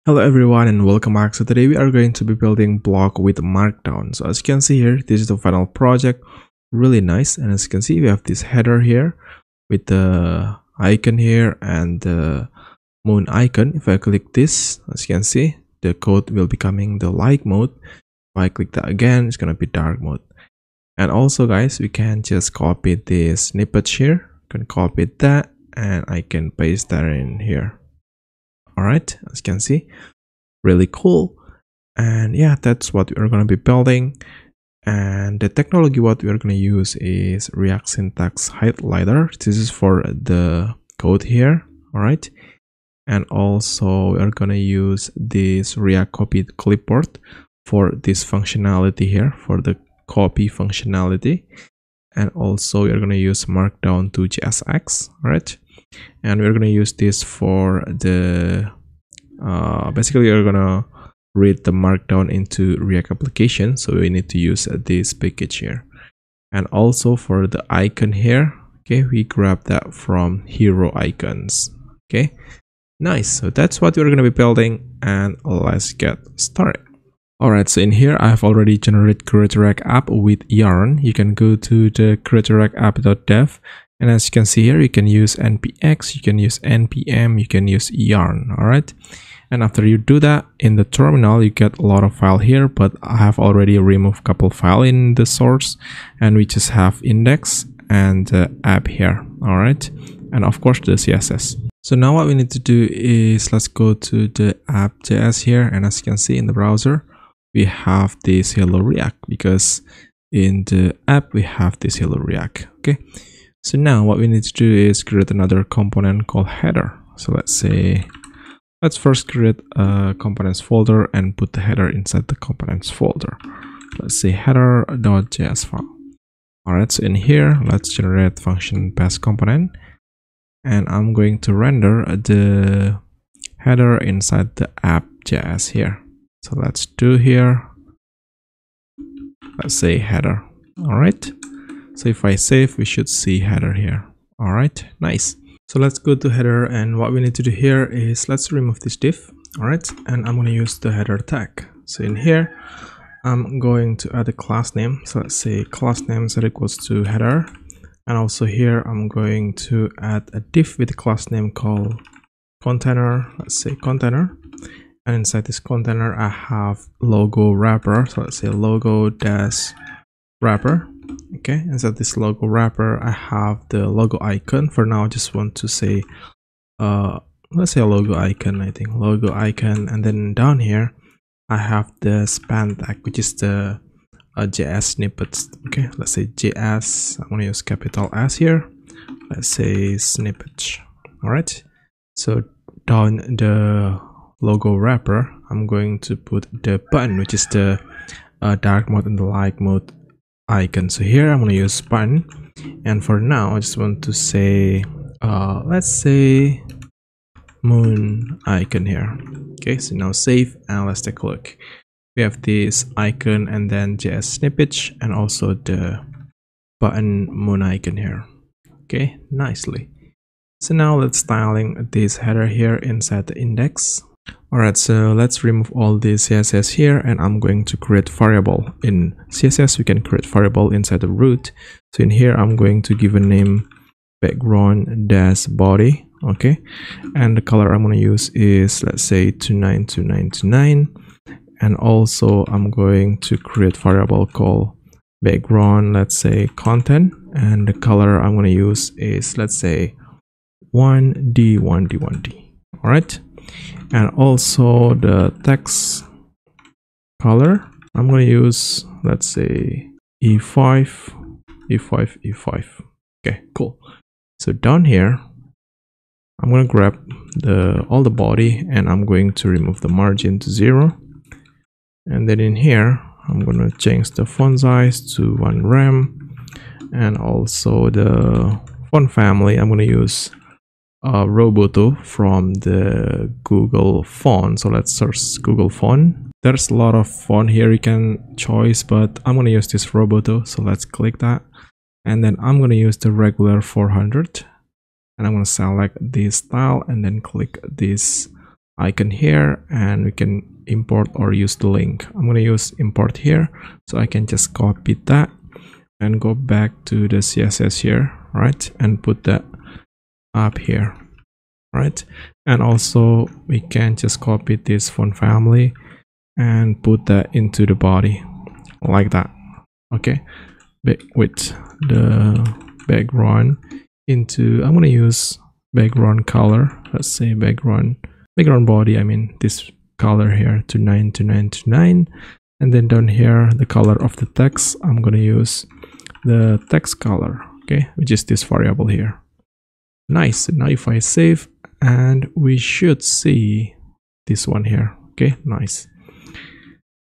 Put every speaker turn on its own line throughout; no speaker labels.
Hello everyone and welcome back. So today we are going to be building block with markdown. So as you can see here, this is the final project. Really nice. And as you can see, we have this header here with the icon here and the moon icon. If I click this, as you can see, the code will be coming the light mode. If I click that again, it's going to be dark mode. And also guys, we can just copy this snippet here. You can copy that and I can paste that in here. Alright, as you can see, really cool. And yeah, that's what we're going to be building. And the technology what we're going to use is React syntax highlighter. This is for the code here. Alright, and also we're going to use this react-copy-to-clipboard for this functionality here, for the copy functionality. And also we're going to use markdown-to-jsx. Alright, and we're going to use this for the basically we're going to read the markdown into React application, so we need to use this package here. And also for the icon here, okay, we grab that from hero icons. Okay, nice. So that's what we're going to be building, and let's get started. Alright, so in here I have already generated create React app with yarn. You can go to the create React app.dev. And as you can see here, you can use npx, you can use npm, you can use yarn. All right, and after you do that in the terminal, you get a lot of file here, but I have already removed a couple file in the source, and we just have index and app here. All right, and of course the css. So now what we need to do is let's go to the app.js here, and as you can see in the browser, we have this hello React, because in the app we have this hello React. Okay. So now what we need to do is create another component called header. So let's first create a components folder and put the header inside the components folder. Let's say header.js file. Alright, so in here, let's generate function pass component. And I'm going to render the header inside the app.js here. So let's do here, let's say header. Alright. So if I save, we should see header here. All right, nice. So let's go to header, and what we need to do here is let's remove this div. All right, and I'm going to use the header tag. So in here, I'm going to add a class name. So let's say class name set equals to header. And also here, I'm going to add a div with a class name called container. Let's say container. And inside this container, I have logo wrapper. So let's say logo dash wrapper. Okay, inside this logo wrapper, I have the logo icon. For now, I just want to say let's say a logo icon. I think logo icon, and then down here I have the span tag, which is the JS snippets. Okay, let's say JS. I'm going to use capital S here. Let's say snippets. All right, so down the logo wrapper, I'm going to put the button, which is the dark mode and the light mode icon. So here I'm going to use button, and for now I just want to say let's say moon icon here. Okay, so now save, and let's take a look. We have this icon and then JS snippet and also the button moon icon here. Okay, nicely. So now let's styling this header here inside the index. Alright, so let's remove all the CSS here, and I'm going to create variable. In CSS, we can create variable inside the root. So in here, I'm going to give a name background dash body. Okay, and the color I'm going to use is, let's say 292929. And also I'm going to create variable called background, let's say content, and the color I'm going to use is, let's say 1D1D1D. Alright, and also the text color I'm going to use, let's say E5. Okay, cool. So down here I'm going to grab all the body, and I'm going to remove the margin to 0. And then in here I'm going to change the font size to 1 rem, and also the font family I'm going to use Roboto from the Google font. So let's search Google font. There's a lot of font here you can choose, but I'm going to use this Roboto. So let's click that, and then I'm going to use the regular 400, and I'm going to select this style and then click this icon here, and we can import or use the link. I'm going to use import here, so I can just copy that and go back to the CSS here, right, and put that up here, right. And also we can just copy this font family and put that into the body like that. Okay, with the background into, I'm going to use background color, let's say background body, I mean this color here, to 9, and then down here the color of the text, I'm going to use the text color, okay, which is this variable here. Nice. So now if I save, and we should see this one here. Okay, nice.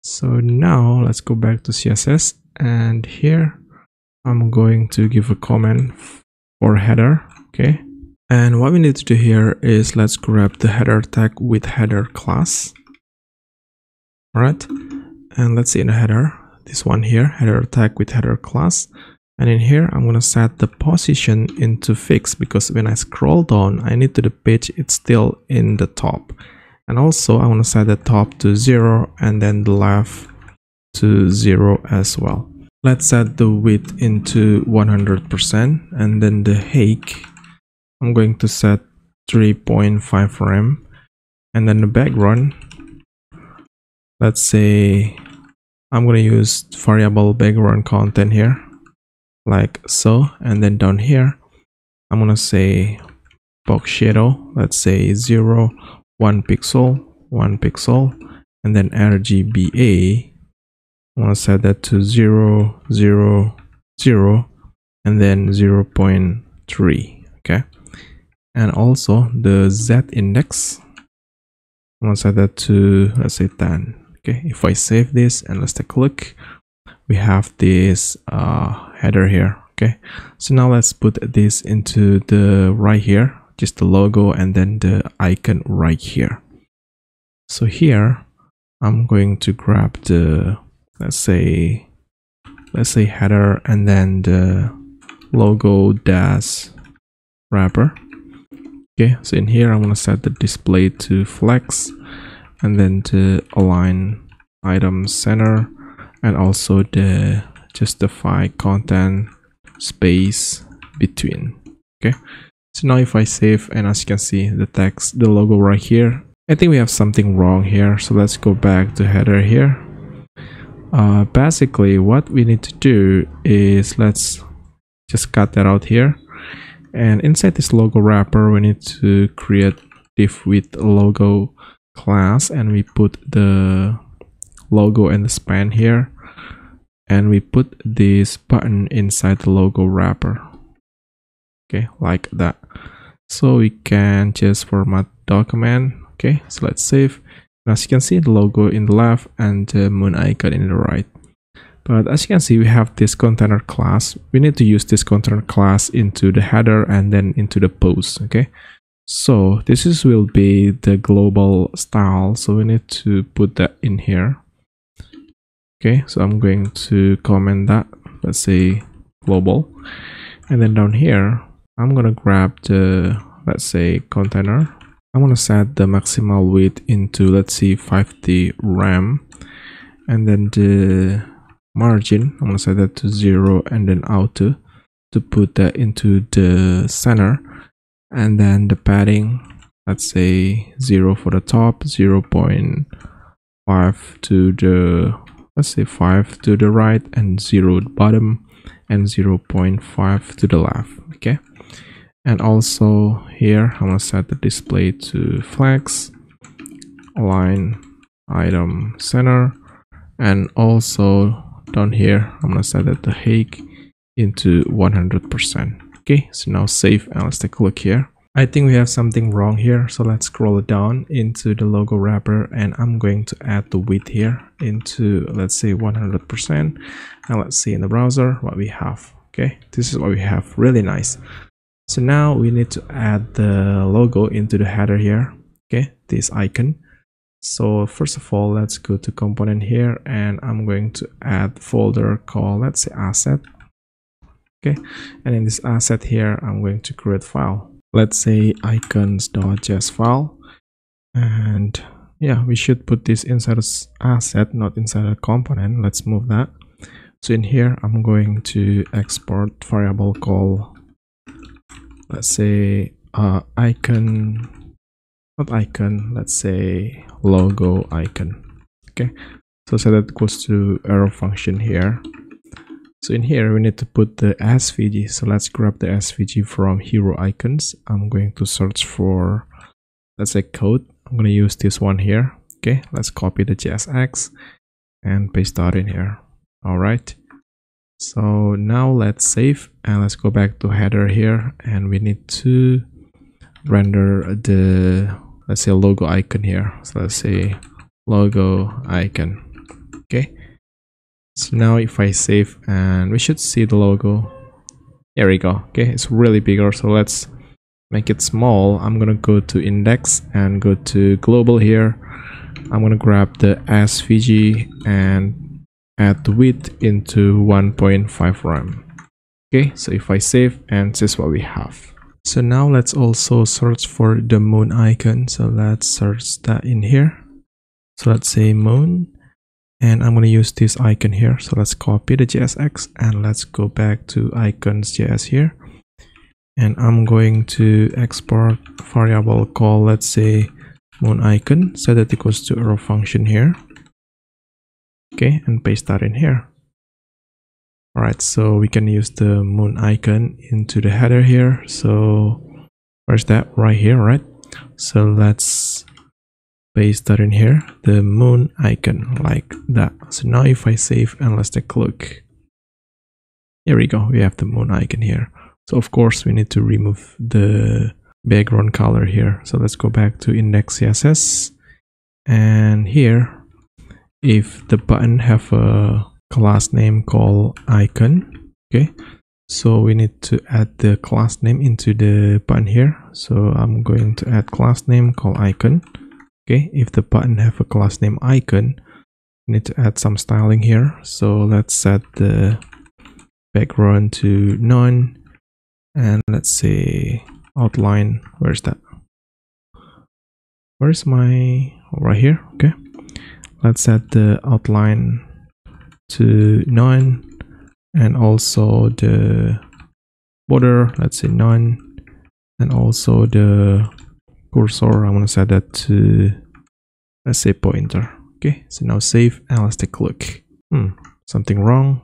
So now let's go back to CSS, and here I'm going to give a comment for header. Okay, and what we need to do here is let's grab the header tag with header class. All right, and let's see in the header, this one here, header tag with header class. And in here, I'm going to set the position into fixed, because when I scroll down, I need to the page, it's still in the top. And also I want to set the top to 0 and then the left to 0 as well. Let's set the width into 100%, and then the height, I'm going to set 3.5 rem. And then the background, let's say I'm going to use variable background content here, like so. And then down here I'm gonna say box shadow, let's say 0, 1 pixel, and then RGBA, I'm gonna set that to 0, 0, 0, and then 0.3. okay, and also the Z index, I'm gonna set that to, let's say 10. okay, if I save this and let's take a look, we have this header here. Okay, so now let's put this into the right here, just the logo and then the icon right here. So here I'm going to grab the, let's say header, and then the logo dash wrapper. Okay, so in here I'm going to set the display to flex, and then the align item center, and also the justify content space between. Okay, so now if I save, and as you can see the text, the logo right here, I think we have something wrong here. So let's go back to header here. Basically what we need to do is let's just cut that out here, and inside this logo wrapper we need to create div with logo class, and we put the logo and the span here, and we put this button inside the logo wrapper. Okay, like that. So we can just format document. Okay, so let's save. And as you can see, the logo in the left and the moon icon in the right. But as you can see, we have this container class. We need to use this container class into the header and then into the post. Okay, so this will be the global style, so we need to put that in here. Okay, so I'm going to comment that, let's say global, and then down here I'm gonna grab the, let's say container. I'm gonna set the maximal width into, let's see 50 rem, and then the margin I'm gonna set that to 0, and then auto to put that into the center, and then the padding, let's say 0 for the top, 0.5 to the, let's say 5 to the right, and 0 bottom, and 0.5 to the left. Okay, and also here I'm gonna set the display to flex, align item center, and also down here I'm gonna set that the height into 100%. Okay, so now save, and let's take a look here. I think we have something wrong here, so let's scroll it down into the logo wrapper, and I'm going to add the width here into, let's say 100%, and let's see in the browser what we have. Okay, this is what we have, really nice. So now we need to add the logo into the header here. Okay, this icon. So first of all, let's go to component here, and I'm going to add folder called, let's say asset. Okay, and in this asset here I'm going to create file, let's say icons.js file, And yeah, we should put this inside an asset, not inside a component. Let's move that. So in here, I'm going to export variable called, let's say, icon, not icon, let's say logo icon. Okay, so set that equals to arrow function here. So in here, we need to put the SVG. So let's grab the SVG from hero icons. I'm going to search for, let's say, code. I'm going to use this one here. Okay, let's copy the JSX and paste that in here. All right. So now let's save and let's go back to header here, and we need to render the, let's say, logo icon here. So let's say logo icon. Okay. So now if I save, and we should see the logo. There we go. Okay, it's really bigger. So let's make it small. I'm gonna go to index and go to global here. I'm gonna grab the SVG and add the width into 1.5 rem. Okay, so if I save, and this is what we have. So now let's also search for the moon icon. So let's search that in here. So let's say moon. And I'm going to use this icon here. So let's copy the JSX and let's go back to icons.js here. And I'm going to export variable called, let's say, moon icon. Set that equals to arrow function here. Okay, and paste that in here. All right, so we can use the moon icon into the header here. So where's that? Right here, right? So let's paste that in here, the moon icon, like that. So now if I save and let's take a look, here we go, we have the moon icon here. So of course we need to remove the background color here. So let's go back to index.css, and here, if the button have a class name called icon, okay, so we need to add the class name into the button here. So I'm going to add class name called icon. Okay, if the button have a class name icon, we need to add some styling here. So let's set the background to none, and let's say outline. Where's that? Where's my, right here? Okay, let's set the outline to none, and also the border, let's say none, and also the cursor, I'm going to set that to, let's say, pointer. Okay, so now save and let's take a look. Something wrong.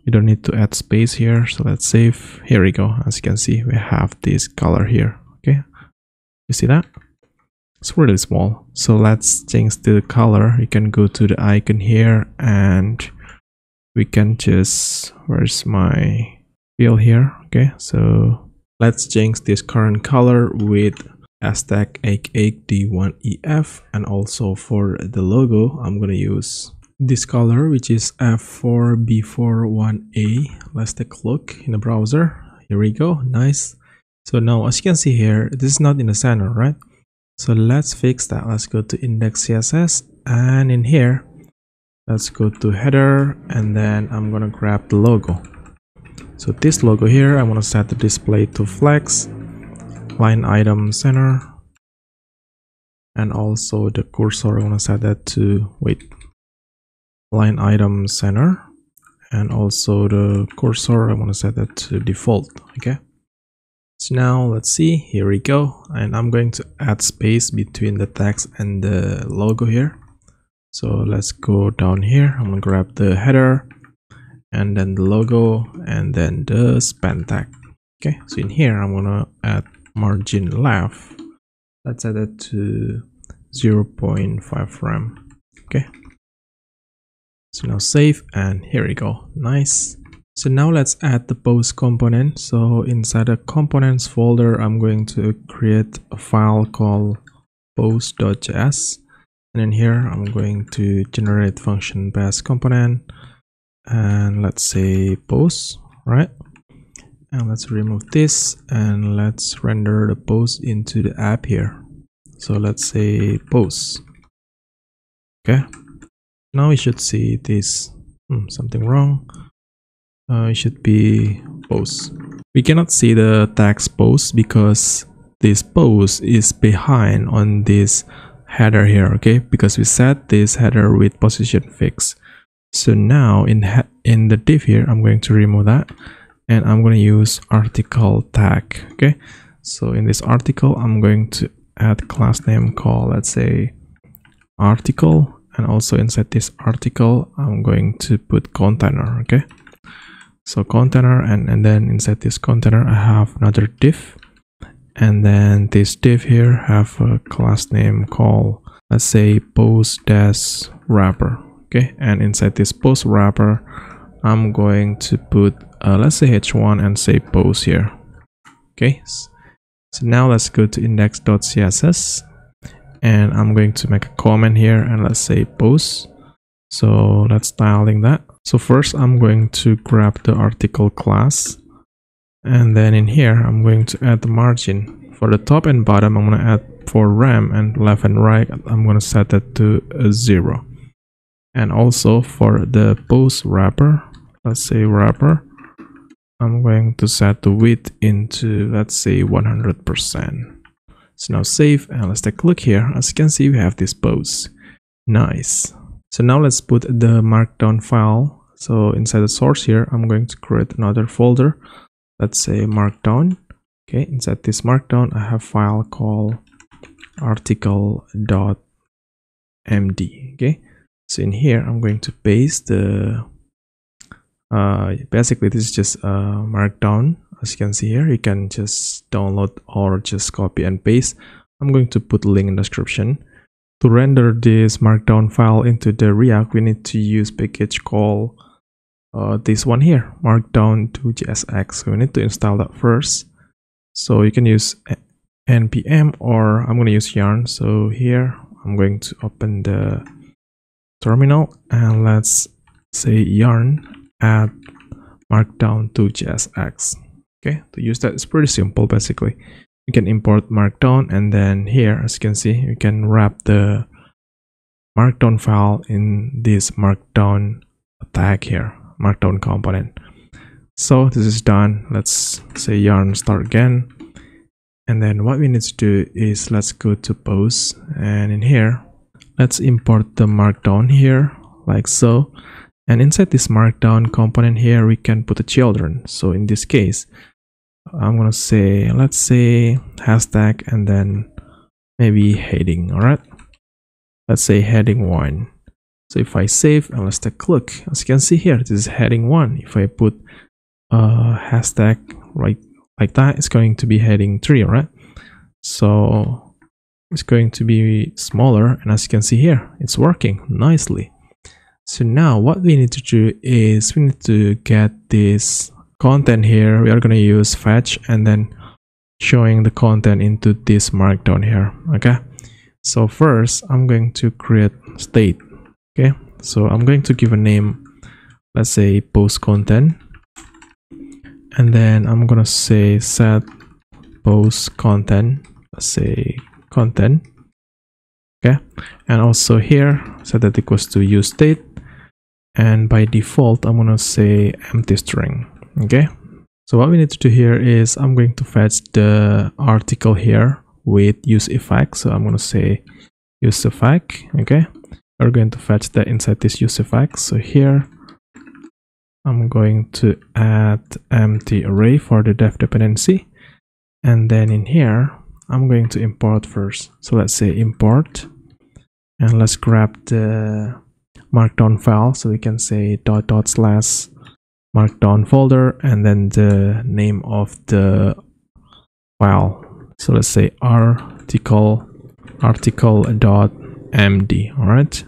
We don't need to add space here, so let's save. Here we go. As you can see, we have this color here. Okay, you see that? It's really small. So let's change the color. You can go to the icon here, and we can just, where's my fill here? Okay, so let's change this current color with hashtag 88D1EF, and also for the logo I'm gonna use this color, which is F4B41A. Let's take a look in the browser. Here we go. Nice. So now as you can see here, this is not in the center, right? So let's fix that. Let's go to index.css, and in here let's go to header, and then I'm gonna grab the logo. So this logo here, I'm gonna set the display to flex, line item center, and also the cursor, I want to set that to, line item center, and also the cursor, I want to set that to default. Okay, so now let's see, here we go, and I'm going to add space between the text and the logo here. So let's go down here, I'm gonna grab the header, and then the logo, and then the span tag. Okay, so in here I'm gonna add margin left, let's set it to 0.5 rem. Okay, so now save, and here we go. Nice. So now let's add the post component. So inside the components folder, I'm going to create a file called post.js, and in here I'm going to generate function base component, and let's say post, right? And let's remove this, and let's render the post into the app here. So let's say post. Okay, now we should see this. Something wrong. It should be post. We cannot see the text post because this post is behind on this header here, okay, because we set this header with position fixed. So now in the div here, I'm going to remove that, and I'm going to use article tag. Okay, so in this article, I'm going to add class name called, let's say, article, and also inside this article, I'm going to put container. Okay, so container, and then inside this container, I have another div, and then this div here have a class name called, let's say, post dash wrapper. Okay, and inside this post wrapper, I'm going to put let's say h1 and say post here. Okay, so now let's go to index.css, and I'm going to make a comment here, and let's say post. So let's styling that. So first I'm going to grab the article class, and then in here I'm going to add the margin for the top and bottom. I'm going to add for rem, and left and right I'm going to set that to 0. And also for the post wrapper, let's say wrapper, I'm going to set the width into, let's say, 100%. So now save, and let's take a look here. As you can see, we have this post. Nice. So now let's put the markdown file. So inside the source here, I'm going to create another folder. Let's say markdown. Okay, inside this markdown, I have a file called article.md. Okay, so in here, I'm going to paste the basically this is just markdown. As you can see here, you can just download or just copy and paste. I'm going to put a link in the description. To render this markdown file into the React, we need to use package called this one here, markdown-to-jsx. So we need to install that first. So you can use npm, or I'm going to use yarn. So here I'm going to open the terminal, and let's say yarn add markdown-to-jsx. Okay, to use that, it's pretty simple. Basically, you can import markdown, and then here, as you can see, you can wrap the markdown file in this markdown tag here, markdown component. So this is done. Let's say yarn start again, and then what we need to do is let's go to post, and in here let's import the markdown here like so. And inside this markdown component here, we can put the children. So in this case, I'm gonna say, let's say hashtag, and then maybe heading. All right, let's say heading 1. So if I save, and let's take a look, as you can see here, this is heading 1. If I put hashtag right like that, it's going to be heading 3. All right, so it's going to be smaller, and as you can see here, it's working nicely. So now what we need to do is we need to get this content here. We are going to use fetch, and then showing the content into this markdown here. Okay, so first I'm going to create state. Okay, so I'm going to give a name, let's say post content, and then I'm gonna say set post content, let's say content. Okay, and also here set that equals to use state, and by default I'm gonna say empty string. Okay, so what we need to do here is I'm going to fetch the article here with use effect. So I'm gonna say use effect. Okay, we're going to fetch that inside this use effect. So here I'm going to add empty array for the def dependency, and then in here I'm going to import first. So let's say import, and let's grab the markdown file. So we can say // markdown folder, and then the name of the file. So let's say article.md. all right,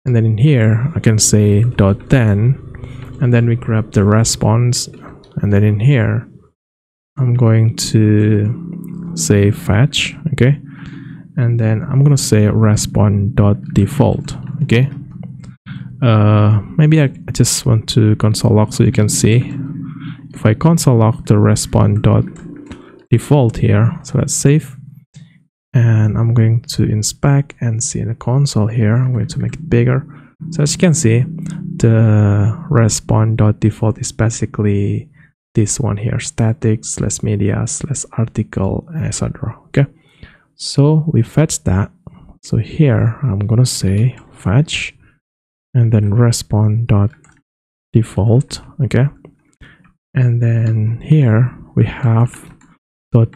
and then in here I can say .then, and then we grab the response, and then in here I'm going to say fetch. Okay, and then I'm gonna say respond.default. Okay, maybe I just want to console log so you can see. If I console log the respond.default here, so let's save, and I'm going to inspect and see in the console here. I'm going to make it bigger. So as you can see, the respond.default is basically this one here, static /media/article, etc. Okay, So we fetch that. So here I'm gonna say fetch and then response.default. Okay, and then here we have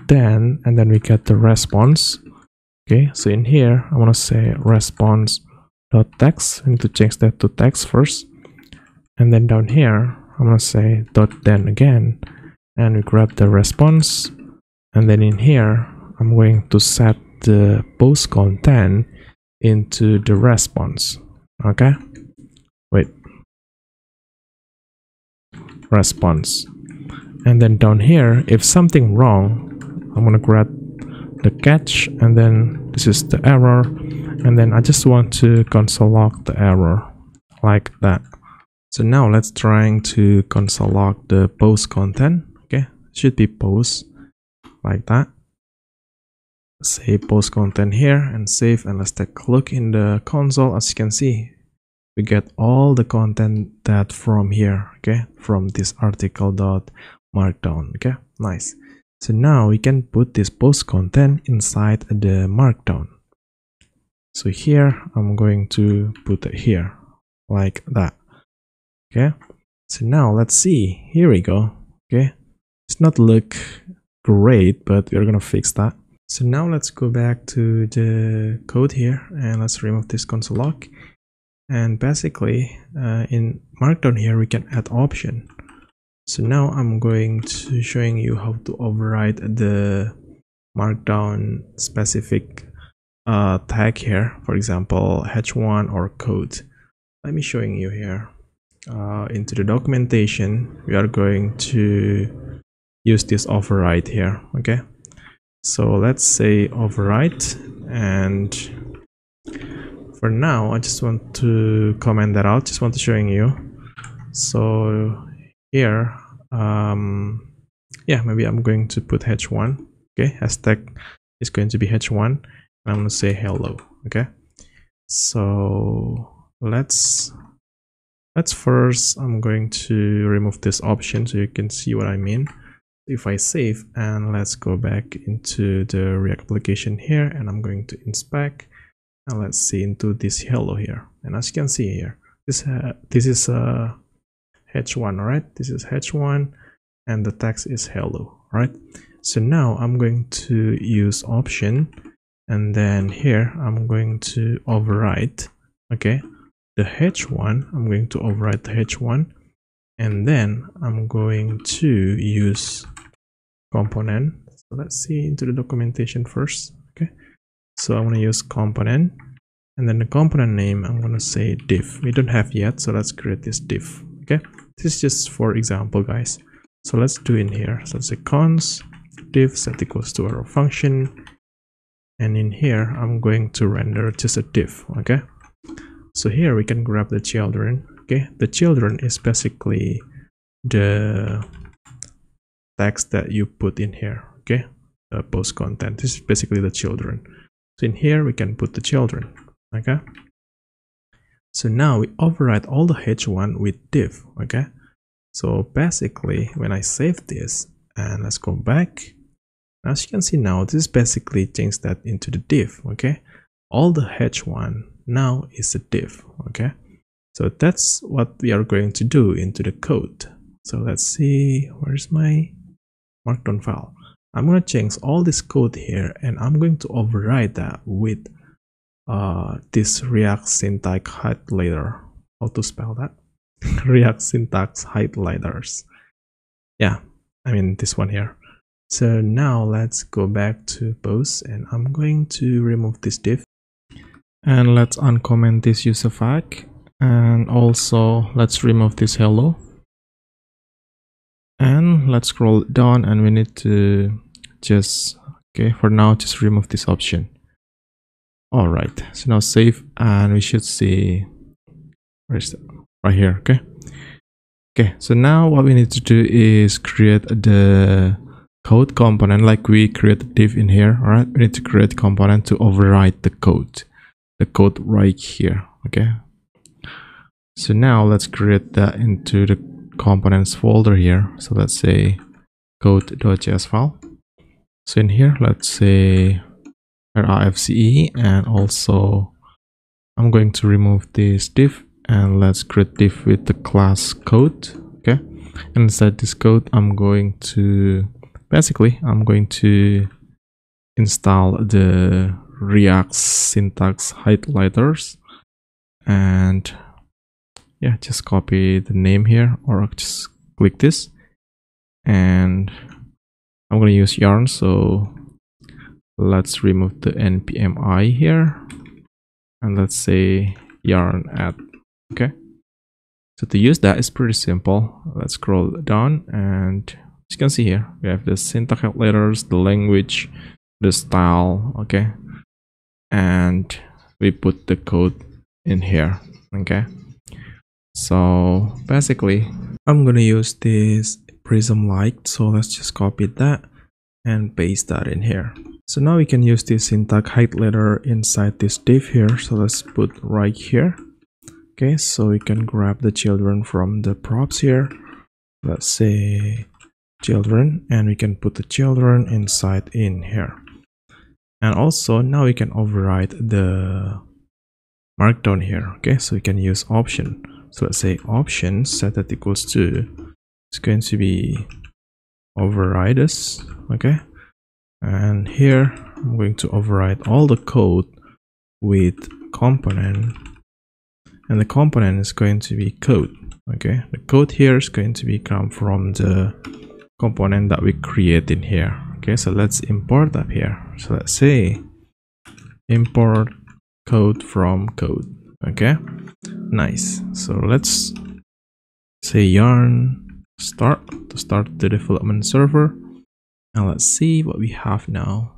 .then and then we get the response. Okay, so in here I want to say response.text. I need to change that to text first, and then down here I'm going to say .then again, and we grab the response, and then in here I'm going to set the post content into the response. Okay, wait, response, and then down here if something wrong I'm gonna grab the catch, and then this is the error, and then I just want to console log the error like that. So now let's try to console log the post content. Okay, should be post like that. Say post content here and save, and let's take a look in the console. As you can see, we get all the content that from here, okay, from this article.markdown. Okay, nice. So now we can put this post content inside the markdown. So here I'm going to put it here like that. Okay, so now let's see. Here we go. Okay, it's not look great, but we're gonna fix that. So now let's go back to the code here and let's remove this console log. And basically in markdown here we can add option. So now I'm going to showing you how to override the markdown specific tag here, for example h1 or code. Let me showing you here. Into the documentation we are going to use this override here. Okay, so let's say override, and for now I just want to comment that out, just want to showing you. So here yeah, maybe I'm going to put h1. Okay, hashtag is going to be h1, and I'm going to say hello. Okay, so let's first I'm going to remove this option so you can see what I mean. If I save and let's go back into the React application here, and I'm going to inspect, and let's see into this hello here, and as you can see here, this is h1. all right, this is h1 and the text is hello. All right, so now I'm going to use option, and then here I'm going to override, okay, the h1. I'm going to override the h1, and then I'm going to use component. So let's see into the documentation first. Okay, so I'm going to use component, and then the component name I'm going to say div. We don't have yet, so let's create this div. Okay, this is just for example, guys. So let's do in here. So let's say const div set equals to our function, and in here I'm going to render just a div. Okay, so here we can grab the children. Okay, the children is basically the text that you put in here. Okay, the post content, this is basically the children. So in here we can put the children. Okay, so now we override all the h1 with div. Okay, so basically when I save this and let's go back, as you can see now, this basically changed that into the div. Okay, all the h1 now is a div. Okay, so that's what we are going to do into the code. So let's see, where's my markdown file. I'm going to change all this code here, and I'm going to override that with this React syntax highlighter. How to spell that? React syntax highlighters. Yeah, I mean this one here. So now let's go back to post, and I'm going to remove this div, and let's uncomment this user flag, and also let's remove this hello, and let's scroll down, and we need to just, okay, for now just remove this option. All right, so now save, and we should see, where is that? Right here. Okay, okay, so now what we need to do is create the code component like we create a div in here. All right, we need to create a component to override the code right here. Okay, so now let's create that into the components folder here. So let's say code.js file. So in here let's say rfce, and also I'm going to remove this div and let's create div with the class code. Okay, and inside this code I'm going to install the React syntax highlighters, and yeah, just copy the name here or just click this, and I'm going to use yarn, so let's remove the npmi here and let's say yarn add. Okay, so to use that is pretty simple. Let's scroll down, and as you can see here we have the syntax highlighters, the language, the style. Okay, and we put the code in here. Okay, so basically I'm gonna use this prism light, so let's just copy that and paste that in here. So now we can use this syntax highlighter inside this div here, so let's put right here. Okay, so we can grab the children from the props here, let's say children, and we can put the children inside in here. And also now we can override the markdown here. Okay, so we can use option, so let's say option set that equals to, it's going to be override this. Okay, and here I'm going to override all the code with component, and the component is going to be code. Okay, the code here is going to be come from the component that we create in here. Okay, so let's import that here. So let's say import code from code. Okay, nice. So let's say yarn start to start the development server, and let's see what we have now.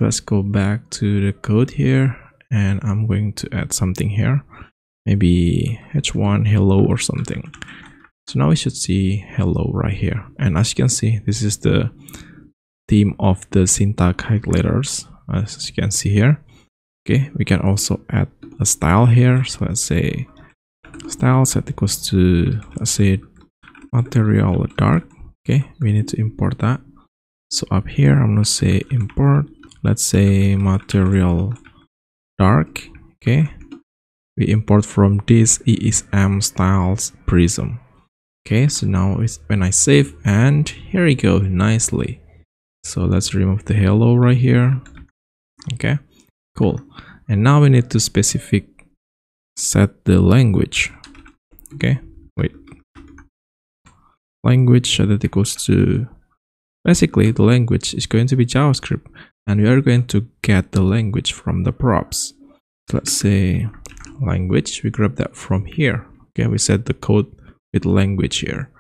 Let's go back to the code here, and I'm going to add something here, maybe h1 hello or something. So now we should see hello right here, and as you can see, this is the theme of the syntax highlighters, as you can see here. Okay, we can also add a style here, so let's say style set equals to, let's say material dark. Okay, we need to import that. So up here I'm gonna say import, let's say material dark. Okay, we import from this ESM styles prism. Okay, so now it's when I save, and here we go, nicely. So let's remove the hello right here. Okay, cool. And now we need to set the language. Okay, wait, language that equals to, basically the language is going to be JavaScript, and we are going to get the language from the props. So let's say language, we grab that from here. Okay, we set the code with language here.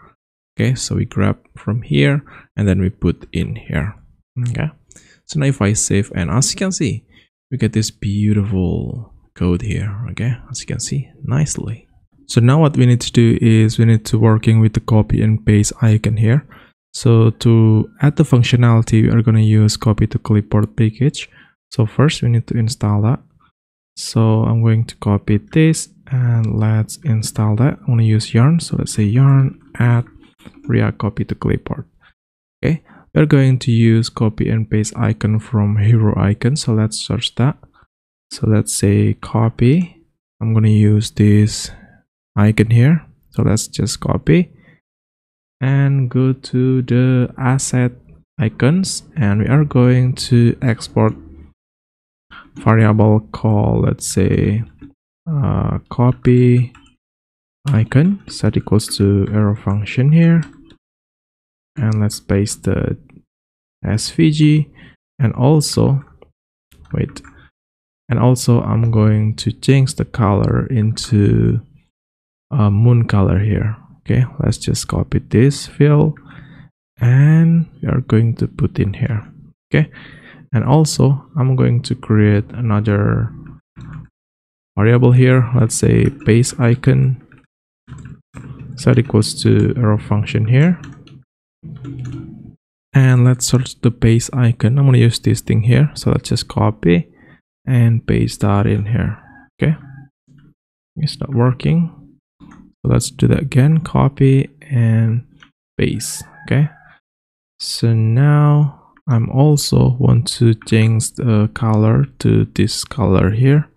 Okay, so we grab from here and then we put in here. Okay, so now if I save, and as you can see, we get this beautiful code here. Okay, as you can see, nicely. So now what we need to do is we need to working with the copy and paste icon here. So to add the functionality, we are going to use copy to clipboard package. So first we need to install that. So I'm going to copy this and let's install that. I'm going to use yarn, so let's say yarn add react-copy-to-clipboard. Okay, we're going to use copy and paste icon from hero icon, so let's search that. So let's say copy, I'm going to use this icon here, so let's just copy and go to the asset icons, and we are going to export variable called, let's say copy icon set equals to arrow function here, and let's paste the svg, and also wait, and also I'm going to change the color into moon color here. Okay, let's just copy this fill and we are going to put in here. Okay, and also I'm going to create another variable here, let's say paste icon set equals to arrow function here, and let's search the paste icon. I'm going to use this thing here, so let's just copy and paste that in here. Okay, it's not working, so let's do that again, copy and paste. Okay, so now I'm also want to change the color to this color here.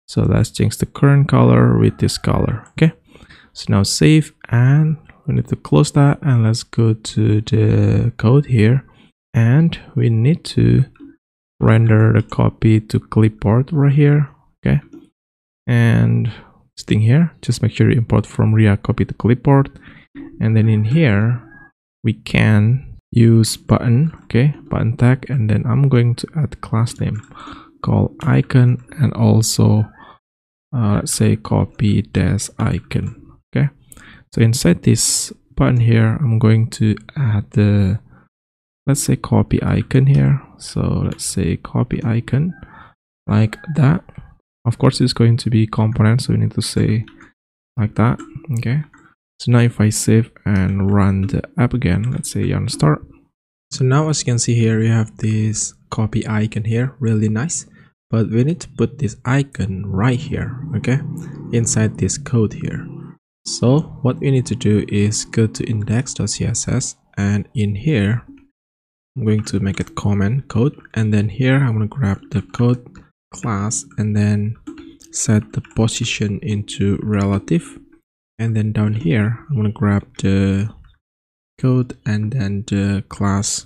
So let's change the current color with this color. Okay, so now save, and we need to close that, and let's go to the code here, and we need to render the copy to clipboard right here. Okay, and this thing here, just make sure you import from react-copy-to-clipboard, and then in here we can use button, okay, button tag, and then I'm going to add class name called icon, and also let's say copy-icon. Okay, so inside this button here, I'm going to add the, let's say, copy icon here. So let's say copy icon like that. Of course it's going to be component, so we need to say like that. Okay, so now if I save and run the app again, let's say yarn start. So now as you can see here, you have this copy icon here, really nice, but we need to put this icon right here, okay, inside this code here. So what we need to do is go to index.css, and in here I'm going to make it comment code, and then here I'm going to grab the code class and then set the position into relative, and then down here I'm going to grab the code and then the class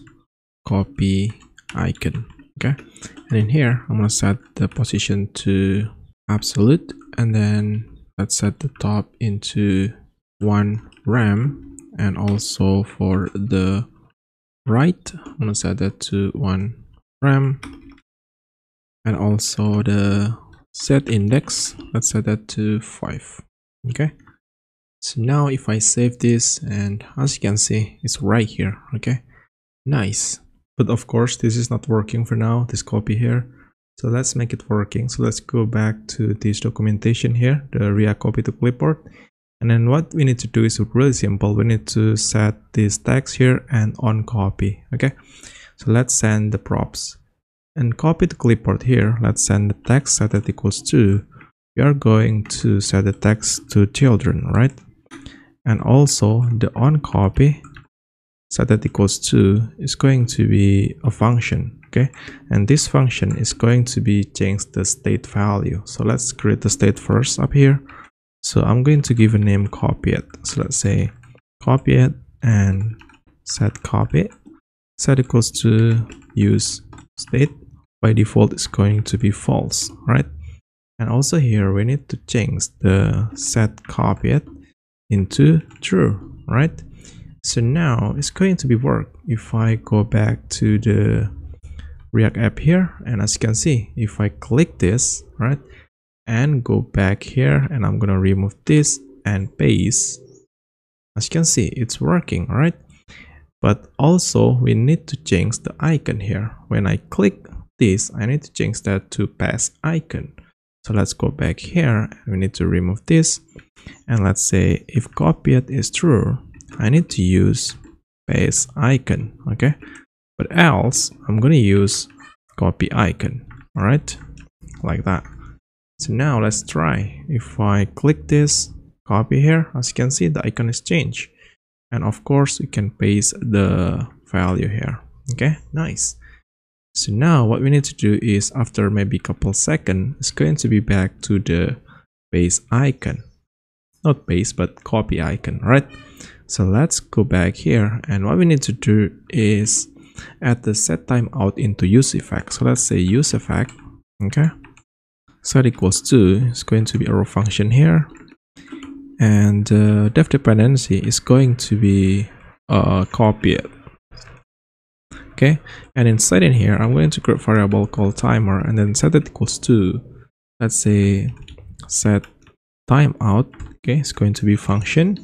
copy icon. Okay, and in here I'm going to set the position to absolute, and then let's set the top into 1 rem, and also for the right I'm going to set that to 1 rem, and also the set index, let's set that to 5. Okay, so now if I save this, and as you can see it's right here. Okay, nice, but of course this is not working for now, this copy here. So let's make it working. So let's go back to this documentation here, the React copy to clipboard, and then what we need to do is really simple. We need to set this text here and on copy. Okay, so let's send the props and copy to clipboard here. Let's send the text set that equals to, we are going to set the text to children, right? And also the on copy set that equals to is going to be a function. Okay, and this function is going to be change the state value. So let's create the state first up here. So I'm going to give a name copy it. So let's say copy it and set copy set equals to use state. By default it's going to be false, right? And also here we need to change the set copy it into true, right? So now it's going to be work if I go back to the React app here, and as you can see, if I click this, right, and go back here, and I'm gonna remove this and paste, as you can see it's working, right? But also we need to change the icon here. When I click this, I need to change that to pass icon. So let's go back here, and we need to remove this, and let's say if copy it is true, I need to use paste icon. Okay, but else I'm gonna use copy icon. All right, like that. So now let's try. If I click this copy here, as you can see the icon is changed, and of course we can paste the value here. Okay, nice. So now what we need to do is after maybe a couple seconds, it's going to be back to the paste icon, not paste but copy icon, right? So let's go back here, and what we need to do is add the set timeout into use effect. So let's say use effect, okay, set equals to is going to be a row function here, and def dependency is going to be copy it. Okay, and inside in here I'm going to create a variable called timer, and then set it equals to, let's say, set timeout. Okay, it's going to be function,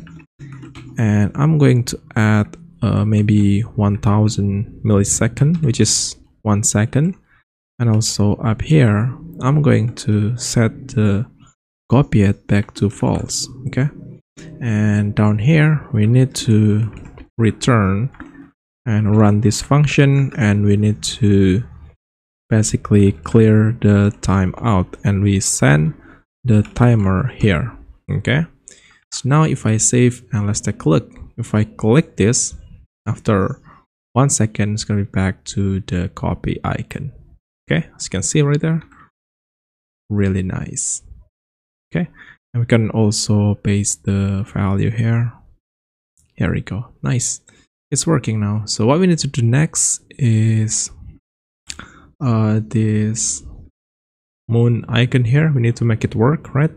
and I'm going to add maybe 1000 millisecond, which is 1 second, and also up here I'm going to set the copy it back to false. Okay, and down here we need to return and run this function, and we need to basically clear the timeout, and we send the timer here. Okay, so now if I save and let's take a look, if I click this after 1 second, it's going to be back to the copy icon. Okay, as you can see right there, really nice. Okay, and we can also paste the value here. Here we go. Nice, it's working now. So what we need to do next is this moon icon here. We need to make it work, right?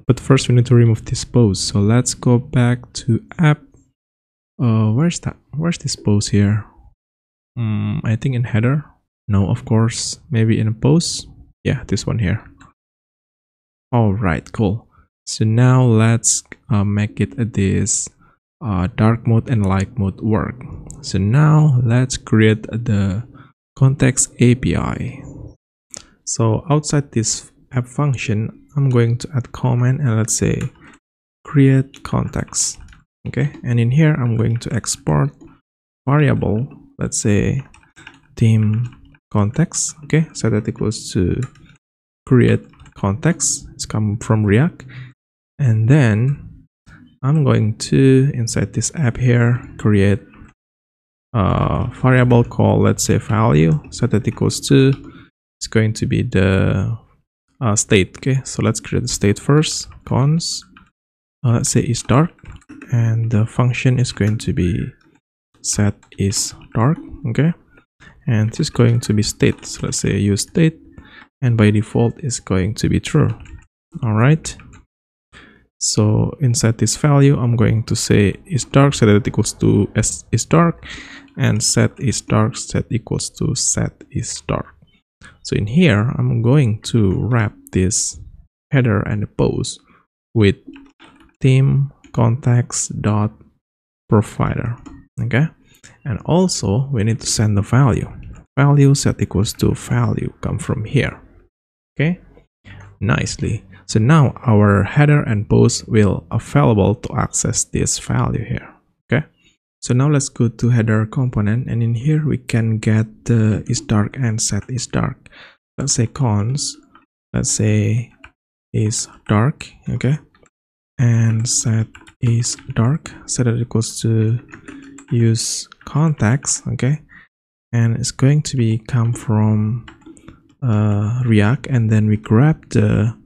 But first we need to remove this pose. So let's go back to app. Where's that? Where's this pose here? I think in header. No, of course, maybe in a pose. Yeah, this one here. All right, cool. So now let's make it this dark mode and light mode work. So now let's create the context API. So outside this app function, I'm going to add comment and let's say create context. Okay, and in here I'm going to export variable, let's say theme context. Okay, so that equals to create context. It's come from React, and then I'm going to inside this app here create a variable called, let's say, value. So that equals to, it's going to be the state. Okay, so let's create the state first. Cons, let's say is dark, and the function is going to be set is dark. Okay, and this is going to be state. So let's say use state, and by default is going to be true. All right, so inside this value I'm going to say is dark, set that equals to is dark, and set is dark, set equals to set is dark. So in here I'm going to wrap this header and the pose with theme context dot provider. Okay, and also we need to send the value set equals to value come from here. Okay, nicely. So now our header and pose will available to access this value here. Okay, so now let's go to header component, and in here we can get the is dark and set is dark. Let's say cons, let's say is dark. Okay, and set is dark, set that equals to use context. Okay, and it's going to be come from React, and then we grab the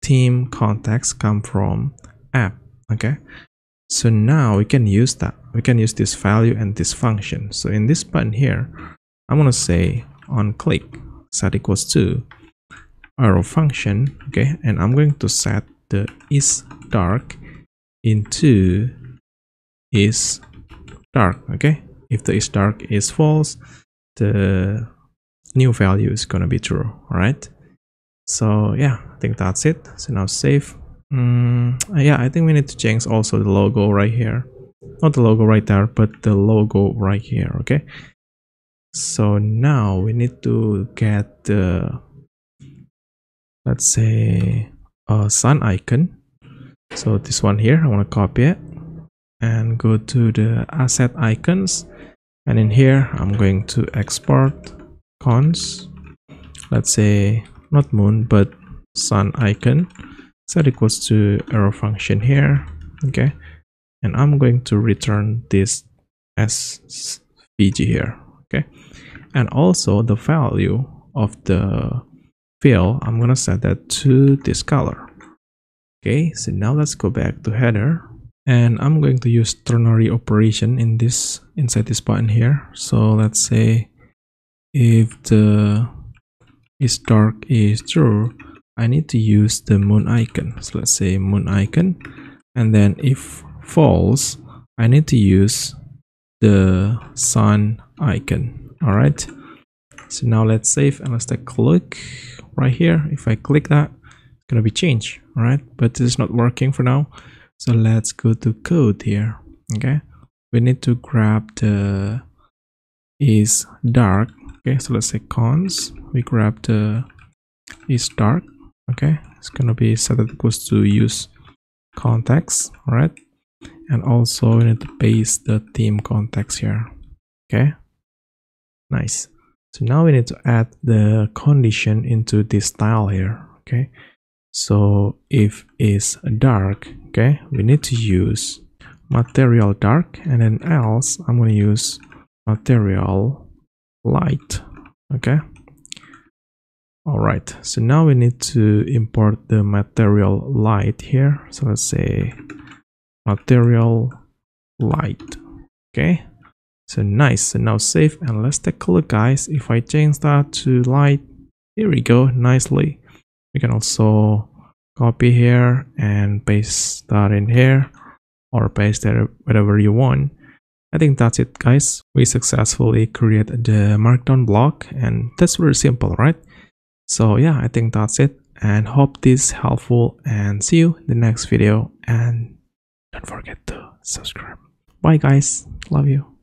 theme context come from app. Okay, so now we can use that, we can use this value and this function. So in this button here I'm gonna say on click set equals to arrow function. Okay, and I'm going to set the is dark into is dark. Okay, if the is dark is false, the new value is gonna be true. All right, so yeah, I think that's it. So now save. Yeah, I think we need to change also the logo right here, not the logo right there, but the logo right here. Okay, so now we need to get the, let's say, a sun icon. So this one here, I want to copy it and go to the asset icons, and in here I'm going to export cons, let's say not moon but sun icon, set equals to arrow function here. Okay, and I'm going to return this SVG here. Okay, and also the value of the fill, I'm gonna set that to this color. Okay, so now let's go back to header, and I'm going to use ternary operation in this inside this button here. So let's say if the is dark is true, I need to use the moon icon. So let's say moon icon, and then if false, I need to use the sun icon. All right, so now let's save and let's take a look right here. If I click that, it's gonna be changed. All right, but this is not working for now, so let's go to code here. Okay, we need to grab the is dark. Okay, so let's say cons, we grab the is dark. Okay, it's gonna be set that equals to use context. All right, and also we need to paste the theme context here. Okay, nice. So now we need to add the condition into this style here. Okay, so if is dark, okay, we need to use material dark, and then else I'm going to use material light. Okay. All right, so now we need to import the material light here. So let's say material light. Okay, so nice. So now save, and let's take a look, guys. If I change that to light, here we go, nicely. We can also copy here and paste that in here, or paste there whatever you want. I think that's it, guys. We successfully created the markdown block, and that's very simple, right? So yeah, I think that's it, and hope this is helpful, and see you in the next video, and don't forget to subscribe. Bye guys, love you.